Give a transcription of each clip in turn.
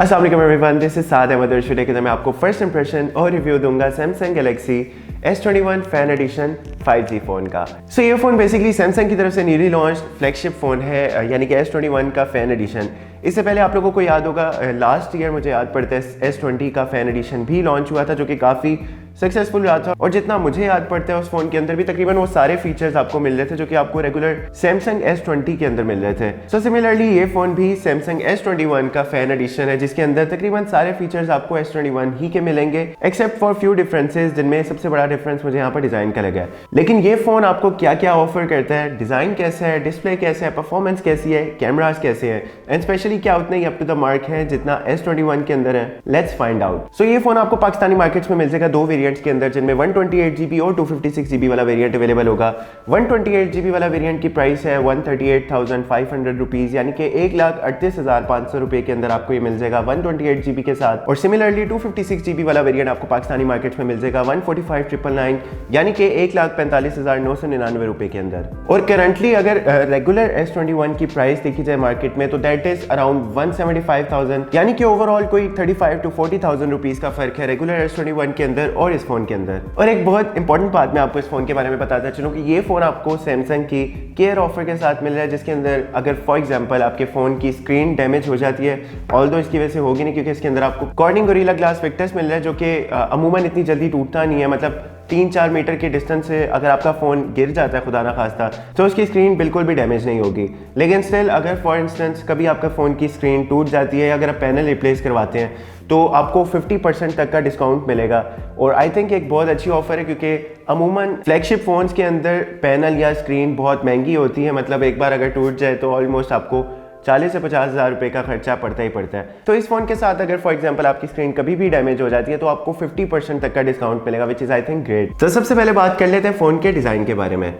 अस्सलाम वालेकुम everyone, this is Saad Ahmad और टुडे के मैं आपको फर्स्ट इंप्रेशन और रिव्यू दूंगा Samsung Galaxy S21 fan addition 5G phone का। सो ये फ़ोन बेसिकली सैमसंग की तरफ से न्यूली लॉन्च फ्लैगशिप फ़ोन है, यानी कि S21 का फैन एडिशन। इससे पहले आप लोगों को याद होगा लास्ट ईयर मुझे याद पड़ता है S20 का फैन एडिशन भी लॉन्च हुआ था, जो कि काफ़ी सक्सेसफुल रहा था। और जितना मुझे याद पड़ता है उस फ़ोन के अंदर भी तकरीबन वो सारे फीचर्स आपको मिल रहे थे जो कि आपको रेगुलर सैमसंग S20 के अंदर मिल रहे थे। सो सिमिलरली ये फ़ोन भी सैमसंग S21 का फैन एडिशन है, जिसके अंदर तकरीबन सारे फीचर्स आपको S21 ही के मिलेंगे, एक्सेप्ट फॉर फ्यू डिफरेंसेस, जिनमें सबसे बड़ा डिफरेंस मुझे यहाँ पर डिज़ाइन का लगा है। लेकिन ये फ़ोन आपको क्या क्या ऑफर करता है, डिज़ाइन कैसा है, डिस्प्ले कैसा है, परफॉर्मेंस कैसी है, कैमरास कैसे हैं, एंड स्पेशली क्या उतना ही अप टू द मार्क है जितना S21 के अंदर है, लेट्स फाइंड आउट। सो ये फ़ोन आपको पाकिस्तानी मार्केट्स में मिल जाएगा दो वेरिएंट्स के अंदर, जिनमें 128GB और 256GB वाला वेरिएंट अवेलेबल होगा। 128GB वाला वेरिएंट की प्राइस है 138,500 रुपीज़, यानी कि 1,38,500 रुपये के अंदर आपको ये मिल जाएगा 128GB के साथ। और सिमिलरली 256GB वाला वेरिएंट आपको पाकिस्तानी मार्केट में मिल जाएगा 145,999, यानी कि 1,45,999 रुपये के अंदर। और करंटली अगर रेगुलर S21 की प्राइस देखी जाए मार्केट में, तो दैट इज अराउंड 175,000, यानी कि ओवरऑल कोई 35,000 to 40,000 रुपीज़ का फर्क है रेगुलर S21 के अंदर और इस फोन के अंदर। और एक बहुत इंपॉर्टेंट बात मैं आपको इस फोन के बारे में बताता चलूं कि ये फोन आपको सैमसंग की केयर ऑफर के साथ मिल रहा है, जिसके अंदर अगर फॉर एग्जांपल आपके फोन की स्क्रीन डैमेज हो जाती है, ऑल्दो इसकी वजह से होगी नहीं, क्योंकि इसके अंदर आपको कॉर्निंग गोरिल्ला ग्लास विक्टर्स मिल रहा है, जो कि अमूमन इतनी जल्दी टूटता नहीं है। मतलब 3-4 मीटर के डिस्टेंस से अगर आपका फ़ोन गिर जाता है खुदा ना खास्ता, तो उसकी स्क्रीन बिल्कुल भी डैमेज नहीं होगी। लेकिन स्टिल अगर फॉर इंस्टेंस कभी आपका फ़ोन की स्क्रीन टूट जाती है या अगर आप पैनल रिप्लेस करवाते हैं, तो आपको 50% तक का डिस्काउंट मिलेगा। और आई थिंक एक बहुत अच्छी ऑफर है, क्योंकि अमूमन फ्लैगशिप फ़ोन्स के अंदर पैनल या स्क्रीन बहुत महंगी होती है। मतलब एक बार अगर टूट जाए तो ऑलमोस्ट आपको 40 से 50,000 रुपये का खर्चा पड़ता ही पड़ता है। तो इस फोन के साथ अगर फॉर एग्जांपल आपकी स्क्रीन कभी भी डैमेज हो जाती है, तो आपको 50% तक का डिस्काउंट मिलेगा, which is I think great. तो सबसे पहले बात कर लेते हैं फ़ोन के डिज़ाइन के बारे में।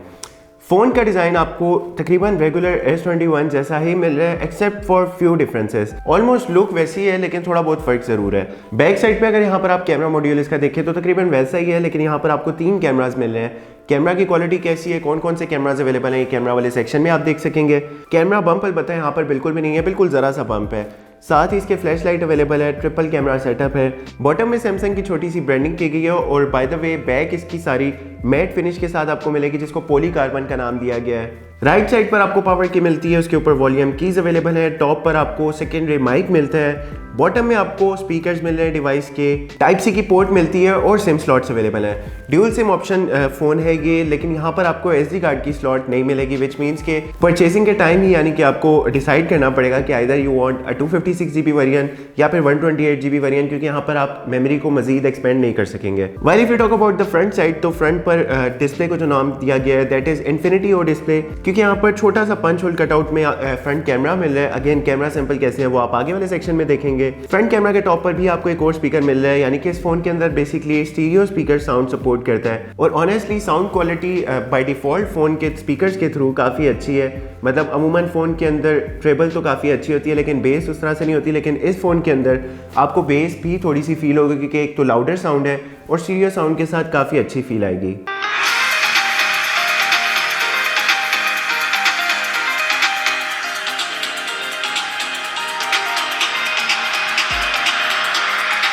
फ़ोन का डिज़ाइन आपको तकरीबन रेगुलर S21 जैसा ही मिल रहा है, except for few differences. Almost look वैसी है, लेकिन थोड़ा बहुत फ़र्क ज़रूर है। बैक साइड पे अगर यहाँ पर आप कैमरा मॉड्यूल इसका देखें तो तकरीबन वैसा ही है, लेकिन यहाँ पर आपको 3 कैमराज मिल रहे हैं। कैमरा की क्वालिटी कैसी है, कौन कौन से कैमराज अवेलेबल हैं, ये कैमरा वाले सेक्शन में आप देख सकेंगे। कैमरा बम्प अलबत्ता यहाँ पर बिल्कुल भी नहीं है, बिल्कुल ज़रा सा बम्प है। साथ ही इसके फ्लैश लाइट अवेलेबल है, ट्रिपल कैमरा सेटअप है। बॉटम में सैमसंग की छोटी सी ब्रांडिंग की गई है, और बाय द वे बैक इसकी सारी मैट फिनिश के साथ आपको मिलेगी, जिसको पॉलीकार्बन का नाम दिया गया है। राइट साइड पर आपको पावर की मिलती है, उसके ऊपर वॉल्यूम कीज अवेलेबल है। टॉप पर आपको सेकेंडरी माइक मिलता है। बॉटम में आपको स्पीकर्स मिल रहे हैं डिवाइस के, टाइप सी की पोर्ट मिलती है और सिम स्लॉट्स अवेलेबल है। ड्यूल सिम ऑप्शन फ़ोन है ये, लेकिन यहाँ पर आपको SD कार्ड की स्लॉट नहीं मिलेगी, विच मीन्स के परचेसिंग के टाइम ही, यानी कि आपको डिसाइड करना पड़ेगा कि either you want 256GB variant या फिर 128GB वेरिएंट, क्योंकि यहाँ पर आप मेमोरी को मजीद एक्सपेंड नहीं कर सकेंगे। While if you talk about the front side, तो फ्रंट पर डिस्प्ले को जो नाम दिया गया है that is infinity O display, क्योंकि यहाँ पर छोटा सा पंच होल कटआउट में फ्रंट कैमरा मिल रहा है। अगेन कैमरा सैंपल कैसे है वो आप आगे वाले सेक्शन में देखेंगे। फ्रंट कैमरा के टॉप पर भी आपको एक और स्पीकर मिल रहा है, यानी कि इस फोन के अंदर basically stereo speaker sound support करता है। और honestly sound quality by default phone के स्पीकर्स के थ्रू काफ़ी अच्छी है। मतलब अमूमन फ़ोन के अंदर ट्रेबल तो काफ़ी अच्छी होती है, लेकिन बेस उस तरह से नहीं होती। लेकिन इस फ़ोन के अंदर आपको बेस भी थोड़ी सी फील होगी, क्योंकि एक तो लाउडर साउंड है और स्टीरियो साउंड के साथ काफ़ी अच्छी फील आएगी।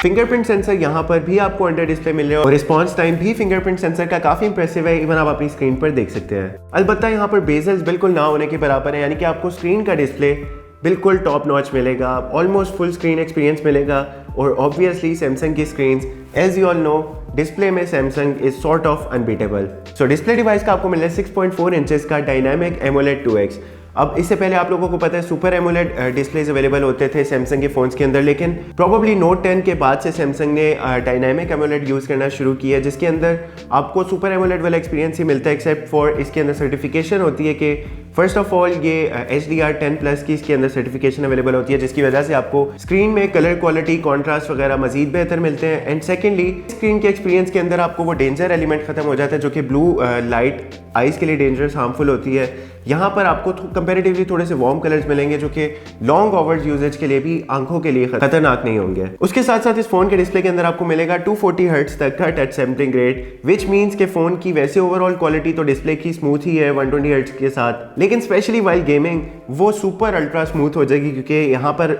फिंगरप्रिंट सेंसर यहाँ पर भी आपको अंडर डिस्प्ले मिल रहा है, और रिस्पांस टाइम भी फिंगरप्रिंट सेंसर का काफी इंप्रेसिव है, इवन आप अपनी स्क्रीन पर देख सकते हैं। अलबत्ता यहाँ पर बेजल्स बिल्कुल ना होने के बराबर है, यानी कि आपको स्क्रीन का डिस्प्ले बिल्कुल टॉप नॉच मिलेगा, ऑलमोस्ट फुल स्क्रीन एक्सपीरियंस मिलेगा। और ऑब्वियसली सैमसंग की screens as you all know, display में Samsung is sort of unbeatable. So display device का आपको मिल रहा है 6.4 इंचेस का डायनामिक एमोलेड 2X। अब इससे पहले आप लोगों को पता है सुपर एमोलेड डिस्प्लेज अवेलेबल होते थे सैमसंग के फोन्स के अंदर, लेकिन प्रोबेबली नोट 10 के बाद से सैमसंग ने डायनामिक एमोलेड यूज़ करना शुरू किया है, जिसके अंदर आपको सुपर एमोलेड वाला एक्सपीरियंस ही मिलता है, एक्सेप्ट फॉर इसके अंदर सर्टिफिकेशन होती है कि फर्स्ट ऑफ ऑल ये HDR10+ की इसके अंदर सर्टिफिकेशन अवेलेबल होती है, जिसकी वजह से आपको स्क्रीन में कलर क्वालिटी, कॉन्ट्रास्ट वगैरह मजीद बेहतर मिलते हैं। एंड सेकेंडली स्क्रीन के एक्सपीरियंस के अंदर आपको वो डेंजर एलिमेंट खत्म हो जाता है, जो कि ब्लू लाइट आइज़ के लिए डेंजरस हार्मफुल होती है। यहाँ पर आपको कंपैरेटिवली थोड़े से वार्म कलर्स मिलेंगे, जो कि लॉन्ग आवर्स यूजेज के लिए भी आंखों के लिए खतरनाक नहीं होंगे। उसके साथ साथ इस फोन के डिस्प्ले के अंदर आपको मिलेगा 240 हर्ट्ज तक का touch sampling rate, which means के फोन की वैसे ओवरऑल क्वालिटी तो डिस्प्ले की स्मूथ ही है 120 हर्ट्ज के साथ, लेकिन स्पेशली वाइल गेमिंग वो सुपर अल्ट्रा स्मूथ हो जाएगी, क्योंकि यहाँ पर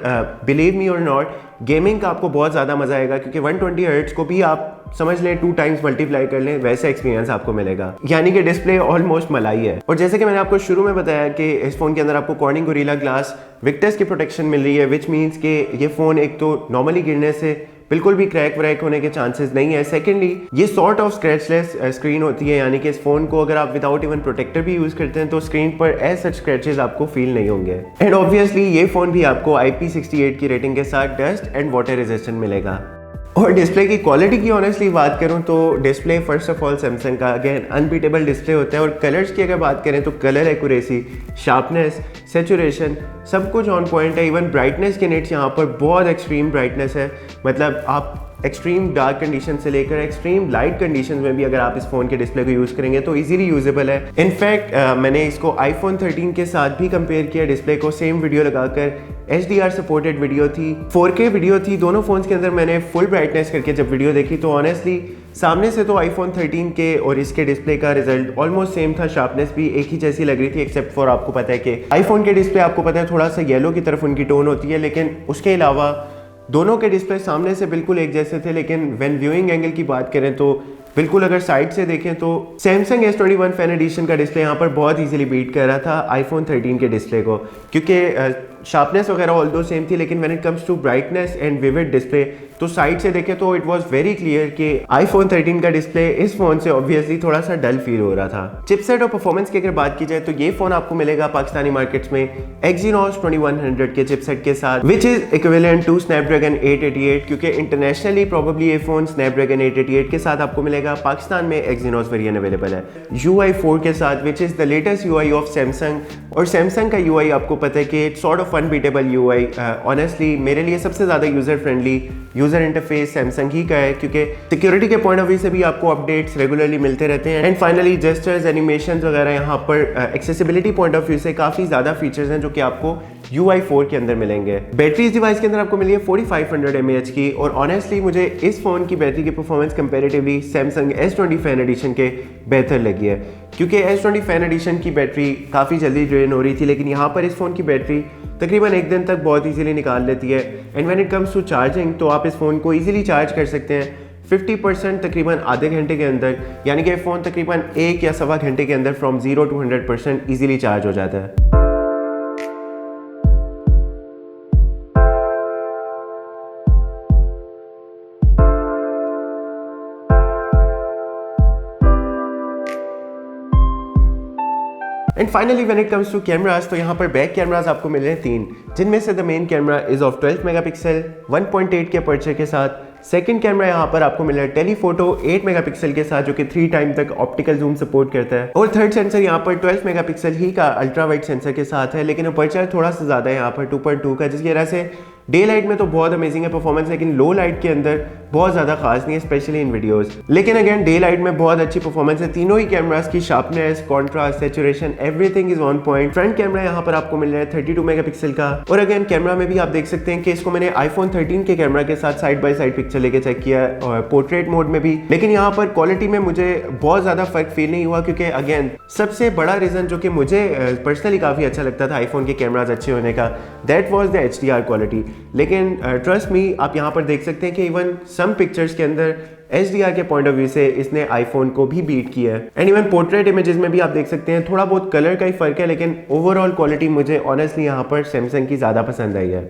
बिलीव मी और नॉट गेमिंग का आपको बहुत ज़्यादा मज़ा आएगा, क्योंकि 120 हर्ट्ज को भी आप समझ लें 2 टाइम्स मल्टीप्लाई कर लें, वैसा एक्सपीरियंस आपको मिलेगा। यानी कि डिस्प्ले ऑलमोस्ट मलाई है। और जैसे कि मैंने आपको शुरू में बताया कि इस फोन के अंदर आपको कॉर्निंग गोरिल्ला ग्लास विक्टर्स की प्रोटेक्शन मिल रही है, विच मीन्स कि ये फ़ोन एक तो नॉर्मली गिरने से बिल्कुल भी क्रैक व्रैक होने के चांसेस नहीं है। सेकेंडली ये सॉर्ट ऑफ स्क्रैचलेस स्क्रीन होती है, यानी कि इस फोन को अगर आप विदाउट इवन प्रोटेक्टर भी यूज करते हैं तो स्क्रीन पर एज सच स्क्रैचेस आपको फील नहीं होंगे। एंड ऑब्वियसली ये फोन भी आपको IP68 की रेटिंग के साथ डस्ट एंड वाटर रेजिस्टेंट मिलेगा। और डिस्प्ले की क्वालिटी की ऑनेस्टली बात करूं तो display first of all Samsung का अगेन अनबीटेबल डिस्प्ले होता है। और कलर्स की अगर बात करें तो कलर एक्यूरेसी, शार्पनेस, सेचुरेशन सब कुछ ऑन पॉइंट है। इवन ब्राइटनेस के नेट्स यहाँ पर बहुत एक्सट्रीम ब्राइटनेस है, मतलब आप एक्सट्रीम डार्क कंडीशन से लेकर एक्सट्रीम लाइट कंडीशन में भी अगर आप इस फोन के डिस्प्ले को यूज़ करेंगे तो इजीली यूजेबल है। इनफैक्ट मैंने इसको iPhone 13 के साथ भी कंपेयर किया डिस्प्ले को, सेम वीडियो लगाकर HDR सपोर्टेड वीडियो थी, 4K वीडियो थी, दोनों फोन्स के अंदर मैंने फुल ब्राइटनेस करके जब वीडियो देखी तो ऑनेस्टली सामने से तो iPhone 13 के और इसके डिस्प्ले का रिजल्ट ऑलमोस्ट सेम था, शार्पनेस भी एक ही जैसी लग रही थी, एक्सेप्ट फॉर आपको पता है कि iPhone के डिस्प्ले आपको पता है थोड़ा सा येलो की तरफ उनकी टोन होती है, लेकिन उसके अलावा दोनों के डिस्प्ले सामने से बिल्कुल एक जैसे थे। लेकिन व्हेन व्यूइंग एंगल की बात करें तो बिल्कुल अगर साइड से देखें तो सैमसंग S21 फैन एडिशन का डिस्प्ले यहाँ पर बहुत इजीली बीट कर रहा था iPhone 13 के डिस्प्ले को, क्योंकि शार्पनेस वगैरह ऑल दो सेम थी, लेकिन when it comes to brightness and vivid display तो साइड से देखें तो इट वाज वेरी क्लियर कि iPhone 13 का डिस्प्ले इस फोन से ऑब्वियसली थोड़ा सा डल फील हो रहा था। चिपसेट और परफॉर्मेंस की अगर बात की जाए तो ये फोन आपको मिलेगा पाकिस्तानी मार्केट्स में Exynos 2100 के चिपसेट के साथ, which is equivalent to Snapdragon 888, क्योंकि इंटरनेशनली प्रोबेबली ये फोन Snapdragon 888 के साथ आपको मिलेगा। पाकिस्तान में Exynos वेरिएंट अवेलेबल है UI 4 के साथ, which is the latest UI of Samsung. और सैमसंग का UI आपको पता है कि it's sort of unbeatable UI। Honestly मेरे लिए सबसे ज़्यादा user friendly user interface Samsung ही का है, क्योंकि सिक्योरिटी के पॉइंट ऑफ व्यू से भी आपको अपडेट्स रेगुलरली मिलते रहते हैं। एंड फाइनली जेस्चर्स, एनिमेशंस वगैरह यहाँ पर एक्सेसिबिलिटी पॉइंट ऑफ व्यू से काफ़ी ज़्यादा फीचर्स हैं जो कि आपको UI 4 के अंदर मिलेंगे। बैटरी इस डिवाइस के अंदर आपको मिली है 4500 mAh की, और ऑनेस्टली मुझे इस फ़ोन की बैटरी की performance comparatively Samsung S20 fan addition के बेहतर लगी है, क्योंकि S20 फैन एडिशन की बैटरी काफ़ी जल्दी ड्रेन हो रही थी, लेकिन यहाँ पर इस फ़ोन की बैटरी तकरीबन एक दिन तक बहुत इजीली निकाल लेती है। And when it comes to charging तो आप इस फ़ोन को इजीली चार्ज कर सकते हैं 50% तकरीबन आधे घंटे के अंदर, यानी कि फ़ोन तकरीबन 1 या सवा घंटे के अंदर फ्रॉम 0 to 100% ईजिली चार्ज हो जाता है। And finally when it comes to cameras तो यहाँ पर बैक कैमरास आपको मिल रहे हैं 3, जिनमें से the main camera is of 12 megapixel 1.8 के अपर्चर के साथ। सेकंड कैमरा यहाँ पर आपको मिल रहा है टेलीफोटो 8 मेगापिक्सल के साथ, जो कि 3 टाइम तक ऑप्टिकल जूम सपोर्ट करता है। और थर्ड सेंसर यहाँ पर 12 मेगापिक्सल ही का अल्ट्रा वाइड सेंसर के साथ है, लेकिन अपर्चर थोड़ा सा ज़्यादा है यहाँ पर 2.2 का, जिसकी वजह से डे लाइट में तो बहुत अमेजिंग है परफॉर्मेंस, लेकिन लो लाइट के अंदर बहुत ज़्यादा खास नहीं है, स्पेशली इन वीडियोस। लेकिन अगेन डे लाइट में बहुत अच्छी परफॉर्मेंस है। तीनों ही कैमरास की sharpness, contrast, saturation, everything is on point. Front camera यहाँ पर आपको मिल रहा है 32 मेगापिक्सल का, और अगेन कैमरा में भी आप देख सकते हैं कि इसको मैंने iPhone 13 के कैमरा के साथ साइड बाय साइड पिक्चर लेके चेक किया और पोर्ट्रेट मोड में भी, लेकिन यहाँ पर क्वालिटी में मुझे बहुत ज़्यादा फर्क फील नहीं हुआ, क्योंकि अगेन सबसे बड़ा रीज़न जो कि मुझे पर्सनली काफ़ी अच्छा लगता था iPhone के कैमराज अच्छे होने का, that was the HDR quality. लेकिन ट्रस्ट मी आप यहाँ पर देख सकते हैं कि इवन सम पिक्चर्स के अंदर HDR के पॉइंट ऑफ व्यू से इसने iPhone को भी बीट किया है। एंड इवन पोर्ट्रेट इमेजेस में भी आप देख सकते हैं थोड़ा बहुत कलर का ही फर्क है, लेकिन ओवरऑल क्वालिटी मुझे ऑनेस्टली यहाँ पर सैमसंग की ज़्यादा पसंद आई है।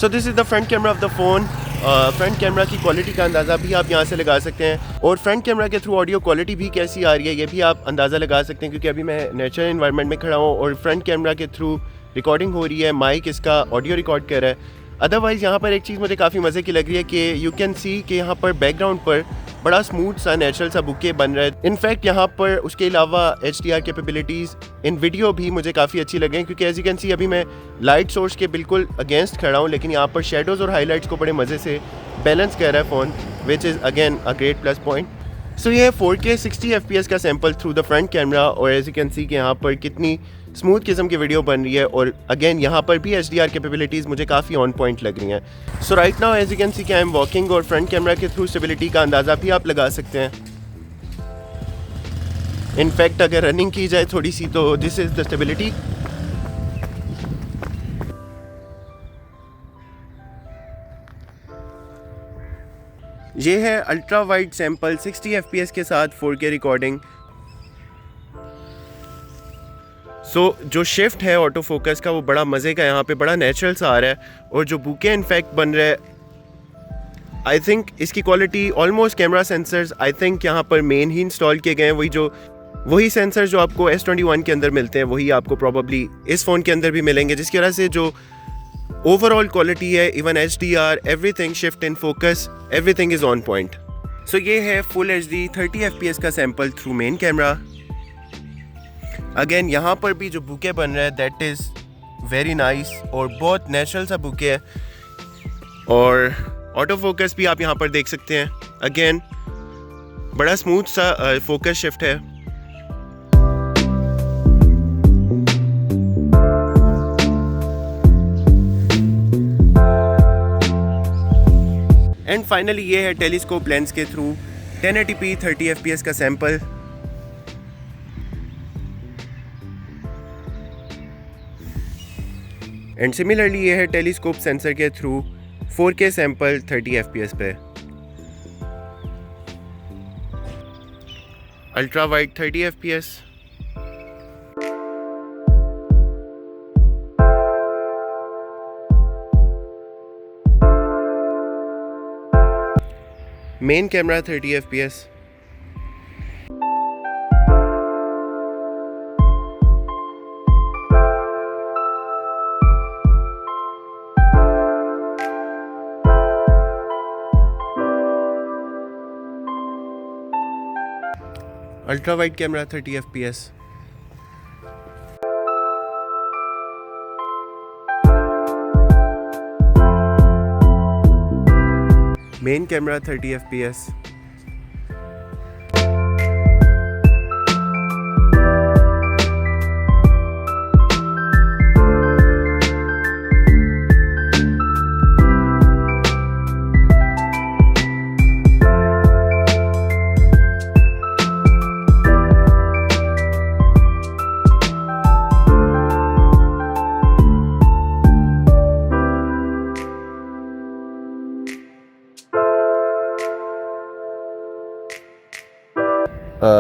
So this is the front camera off the phone. Front camera की क्वालिटी का अंदाज़ा भी आप यहाँ से लगा सकते हैं, और फ्रंट कैमरा के थ्रू ऑडियो क्वालिटी भी कैसी आ रही है ये भी आप अंदाज़ा लगा सकते हैं, क्योंकि अभी मैं नेचुरल इन्वायरमेंट में खड़ा हूँ और फ्रंट कैमरा के थ्रू रिकॉर्डिंग हो रही है, माइक इसका ऑडियो रिकॉर्ड कर रहा है। अदरवाइज़ यहाँ पर एक चीज़ मुझे काफ़ी मज़े की लग रही है कि यू कैन सी कि यहाँ पर बैकग्राउंड पर बड़ा स्मूथ सा नेचुरल सा बुके बन रहा है। इनफैक्ट यहाँ पर उसके अलावा HDR कैपेबिलिटीज़ इन वीडियो भी मुझे काफ़ी अच्छी लगी, क्योंकि एज यू कैन सी अभी मैं लाइट सोर्स के बिल्कुल अगेंस्ट खड़ा हूँ, लेकिन यहाँ पर शेडोज़ और हाईलाइट्स को बड़े मज़े से बैलेंस कर रहा है phone, which is again a great plus point. So ये 4K 60 FPS का sample through the front camera, और एज यू कैन सी कि यहाँ पर कितनी स्मूथ किस्म की वीडियो बन रही है, और अगेन यहाँ पर भी HDR कैपेबिलिटीज़ मुझे काफ़ी ऑन पॉइंट लग रही हैं। So right now as you can see कि आई एम वॉकिंग, और फ्रंट कैमरा के थ्रू स्टेबिलिटी का अंदाज़ा भी आप लगा सकते हैं। इनफैक्ट अगर रनिंग की जाए थोड़ी सी तो दिस इज़ द स्टेबिलिटी। ये है अल्ट्रा वाइड सैंपल 60 FPS के साथ 4K रिकॉर्डिंग। सो जो शिफ्ट है ऑटो फोकस का वो बड़ा मज़े का यहाँ पे बड़ा नेचुरल सा आ रहा है, और जो बुके इनफैक्ट बन रहा है आई थिंक इसकी quality almost camera sensors I think यहाँ पर मेन ही इंस्टॉल किए गए हैं, वही सेंसर जो आपको S21 के अंदर मिलते हैं वही आपको प्रॉबली इस फ़ोन के अंदर भी मिलेंगे, जिसकी वजह से जो ओवरऑल क्वालिटी है, even HDR, everything, shift in focus, everything is on point. So ये है फुल HD 30 FPS का sample through main camera. Again यहाँ पर भी जो बुके बन रहा है दैट इज़ वेरी नाइस, और बहुत नेचुरल सा बुके है, और ऑटो फोकस भी आप यहाँ पर देख सकते हैं। अगेन बड़ा स्मूथ सा फोकस शिफ्ट है। एंड फाइनली ये है टेलीस्कोप लेंस के थ्रू 1080p 30 FPS का सैंपल। एंड सिमिलरली ये है टेलीस्कोप सेंसर के थ्रू 4K सैंपल 30 FPS पे। Ultra wide 30 FPS। Main camera 30 FPS। Ultra wide camera 30 FPS। Main camera 30 FPS।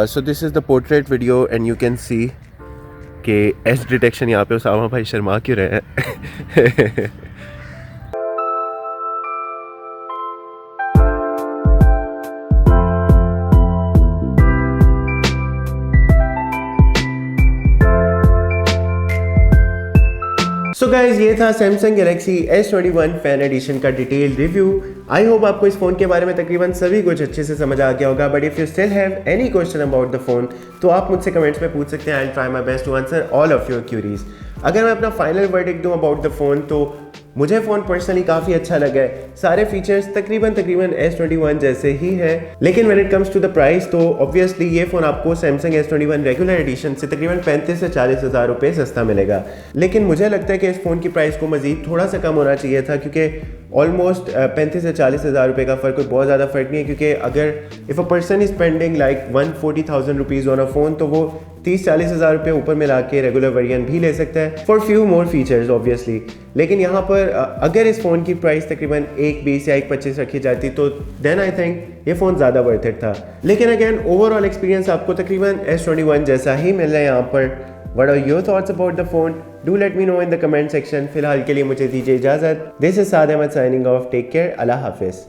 So this is the portrait video and you can see कि as detection यहाँ पे उसामा भाई शर्मा क्यों रहे हैं। So guys ये था Samsung Galaxy S21 fan addition का डिटेल रिव्यू। आई होप आपको इस फ़ोन के बारे में तकरीबन सभी कुछ अच्छे से समझ आ गया होगा, but if you still have any question about the phone तो आप मुझसे कमेंट्स में पूछ सकते हैं। I will try my best to answer all of your queries. अगर मैं अपना फाइनल वर्डिक्ट दूं अबाउट द फ़ोन तो मुझे फ़ोन पर्सनली काफ़ी अच्छा लगा है। सारे फीचर्स तकरीबन S21 जैसे ही है, लेकिन when it comes to the price तो ऑब्वियसली ये फ़ोन आपको सैमसंग S21 रेगुलर एडिशन से तकरीबन 35 से 40 हज़ार रुपये सस्ता मिलेगा। लेकिन मुझे लगता है कि इस फ़ोन की प्राइस को मज़ीद थोड़ा सा कम होना चाहिए था, क्योंकि ऑलमोस्ट 35 से 40 हज़ार रुपये का फ़र्क कोई बहुत ज़्यादा फ़र्क नहीं है। क्योंकि अगर if a person is spending like 140,000 rupees on a phone तो वो 30-40 हज़ार रुपये ऊपर मिला के रेगुलर वेरिएंट भी ले सकता है for few more features obviously. लेकिन यहाँ पर अगर इस फ़ोन की प्राइस तकरीबन 1.20 या 1.25 रखी जाती तो देन आई थिंक ये फ़ोन ज़्यादा वर्थ इट था। लेकिन अगेन ओवरऑल एक्सपीरियंस आपको तकरीबन S21 जैसा ही मिल रहा है यहाँ पर। What are your thoughts about the phone? Do let me know in the comment section. फिलहाल के लिए मुझे दीजिए इजाजत। This is Saad Ahmad signing off. Take care, अल्लाह हाफिज।